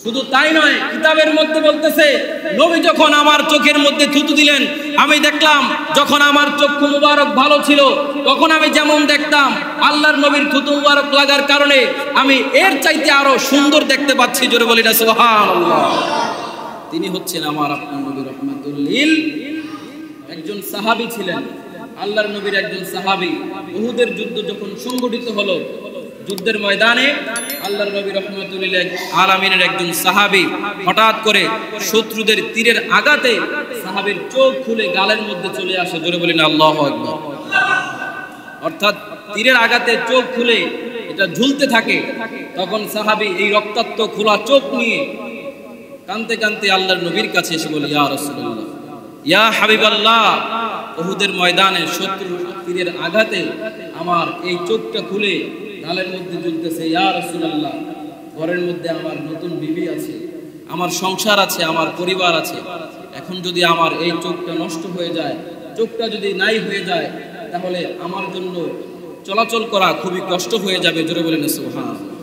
শুধু তাই নয়, কিতাবের মধ্যে বলতেছে নবী যখন আমার চোখের মধ্যে থুতু দিলেন আমি দেখলাম যখন আমার চক্ষু মুবারক ভালো ছিল তখন আমি যেমন দেখতাম আল্লাহর নবীর থুতু মুবারক লাগার কারণে আমি এর চাইতে আরো সুন্দর দেখতে পাচ্ছি। জোরে বলি না সুবহানাল্লাহ। তিনি হচ্ছেন আমার আপনার নবী রাহমাতুল লিল। একজন সাহাবী ছিলেন, আল্লাহর নবীর একজন সাহাবী। উহুদের যুদ্ধ যখন সংগঠিত হলো, যুদ্ধের ময়দানে আল্লাহর নবী রাহমাতুল লিল আলামিনের একজন সাহাবী হঠাৎ করে শত্রুদের তীরের আঘাতে সাহাবীর চোখ খুলে গালের মধ্যে চলে আসে। জোরে বলি না আল্লাহু আকবার। অর্থাৎ তীরের আঘাতে চোখ খুলে এটা ঝুলতে থাকে। তখন সাহাবী এই রক্তাক্ত খোলা চোখ নিয়ে কাঁদতে কাঁদতে আল্লাহর নবীর কাছে এসে বলে, ইয়া রাসূলুল্লাহ, ইয়া হাবিবাল্লাহ, উহুদের ময়দানে শত্রু তীরের আঘাতে আমার এই চোখটা খুলে গালের মধ্যে ঝুলতেছে। ইয়া রাসূলুল্লাহ, ঘরের মধ্যে আমার নতুন বিবি আছে, আমার সংসার আছে, আমার পরিবার আছে। এখন যদি আমার এই চোখটা নষ্ট হয়ে যায়, চোখটা যদি নাই হয়ে যায়, তাহলে আমার জন্য চলাচল করা খুবই কষ্ট হয়ে যাবে। জোরে বলেন সুবহানাল্লাহ।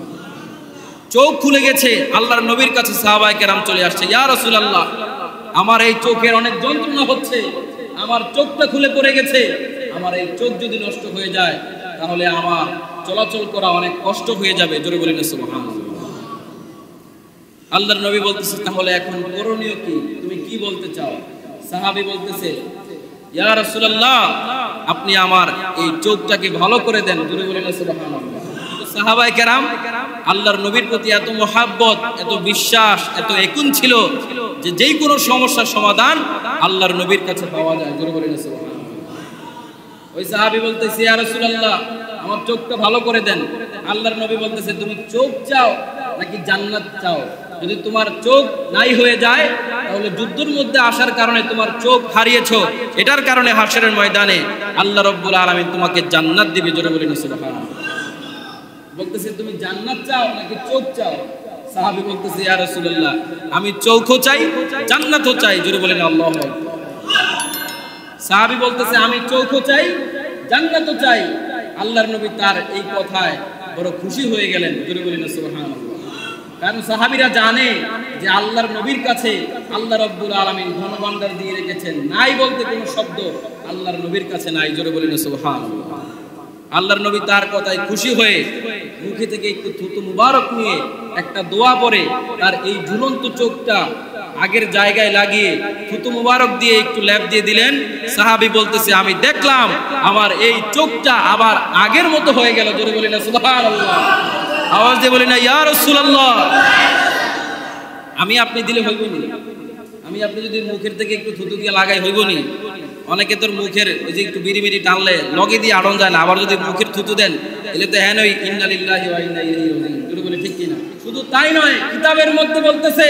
চোখ খুলে গেছে, আল্লাহর নবীর কাছে সাহাবায়ে কেরাম চলে আসছে, ইয়া রাসূলুল্লাহ, আমার এই চোখের অনেক যন্ত্রণা হচ্ছে, আমার চোখটা খুলে পড়ে গেছে, আমার এই চোখ যদি নষ্ট হয়ে যায় তাহলে আমার চলাচল করা অনেক কষ্ট হয়ে যাবে। জোরে বলেন সুবহানাল্লাহ। আল্লাহর নবী বলতেছে, তাহলে এখন করণীয় কি, তুমি কি বলতে চাও? সাহাবী বলতেছে, ইয়া রাসূলুল্লাহ, আপনি আমার এই চোখটাকে ভালো করে দেন। জোরে বলেন সুবহানাল্লাহ। সাহাবায়ে কেরাম আল্লাহর নবীর প্রতি এত মহাব্বত, এত বিশ্বাস, এত একুন ছিল যে যেই কোনো সমস্যার সমাধান আল্লাহর নবীর কাছে পাওয়া যায়। জোরে বলেন সুবহানাল্লাহ। ওই সাহাবী বলতেছে, ইয়া রাসূলুল্লাহ, আমার চোখটা ভালো করে দেন। আল্লাহর নবী বলতেছে, তুমি চোখ চাও নাকি জান্নাত চাও? যদি তোমার চোখ নাই হয়ে যায় তাহলে যুদ্ধের মধ্যে আসার কারণে তোমার চোখ হারিয়েছো, এটার কারণে হাশরের ময়দানে আল্লাহ রাব্বুল আলামিন তোমাকে জান্নাত দিবে। জোরে বলেন সুবহানাল্লাহ। বলতেছে, তুমি জান্নাত চাও নাকি চোখ চাও? সাহাবী বলতেছে, ইয়া রাসূলুল্লাহ, আমি চোখও চাই, জান্নাতও চাই। জোরে বলেন আল্লাহু আকবার। সাহাবী বলতেছে, আমি চোখও চাই, জান্নাতও চাই। আল্লাহর নবী তার এই কথায় বড় খুশি হয়ে গেলেন। জোরে বলেন সুবহানাল্লাহ। কারণ সাহাবীরা জানে যে আল্লাহর নবীর কাছে আল্লাহ রাব্বুল আলামিন ধনভাণ্ডার দিয়ে রেখেছেন, নাই বলতে কোনো শব্দ আল্লাহর নবীর কাছে নাই। জোরে বলেন সুবহানাল্লাহ। আল্লাহর নবী তার কথায় খুশি হয়ে মুখে থেকে একটু থুতু মুবারক নিয়ে একটা দোয়া পড়ে তার এই ঝুলন্ত চোখটা আগের জায়গায় লাগিয়ে থুতু মুবারক দিয়ে একটু লেপ দিয়ে দিলেন। সাহাবী বলতেছে, আমি দেখলাম আমার এই চোখটা আবার আগের মতো হয়ে গেল। জোরে বলি না সুবহানাল্লাহ। আওয়াজ দিয়ে বলি না ইয়া রাসূলুল্লাহ। আমি আপনি দিলে হইব নি? আমি আপনি যদি মুখের থেকে একটু থুতু দিয়ে লাগাই হইব নি? অনেকে তোর মুখের ওই যে একটু বিড়ি বিড়ি টানলে লগে দিয়ে আড়ন যায় না, আবার যদি মুখের থুতু দেন এলে তো হ্যাঁ নই, ইন্না লিল্লাহি ওয়া ইন্না ইলাইহি রাজিউন। জোরে বলি ঠিক কিনা? শুধু তাই নয়, কিতাবের মধ্যে বলতেছে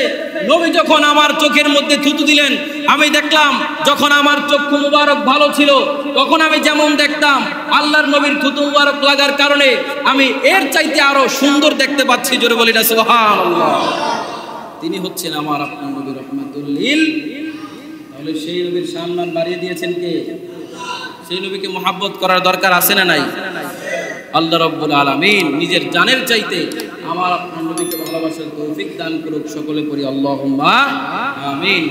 নবী যখন আমার চোখের মধ্যে থুতু দিলেন আমি দেখলাম যখন আমার চক্ষু মুবারক ভালো ছিল তখন আমি যেমন দেখতাম আল্লাহর নবীর থুতু মুবারক লাগার কারণে আমি এর চাইতে আরো সুন্দর দেখতে পাচ্ছি। জোরে বলি না সুবহানাল্লাহ। তিনি হচ্ছেন আমার আপনার নবী রাহমাতুল লিল। তাহলে সেই নবীর সম্মান বাড়িয়ে দিয়েছেন কে? সেই নবীকে মুহাব্বত করার দরকার আছে না নাই? আল্লাহ রাব্বুল আলামিন নিজের জানের চাইতে আমার আপনার নবীকে ভালোবাসার তৌফিক দান করুক। সকলে পড়ি আল্লাহুম্মা আমিন।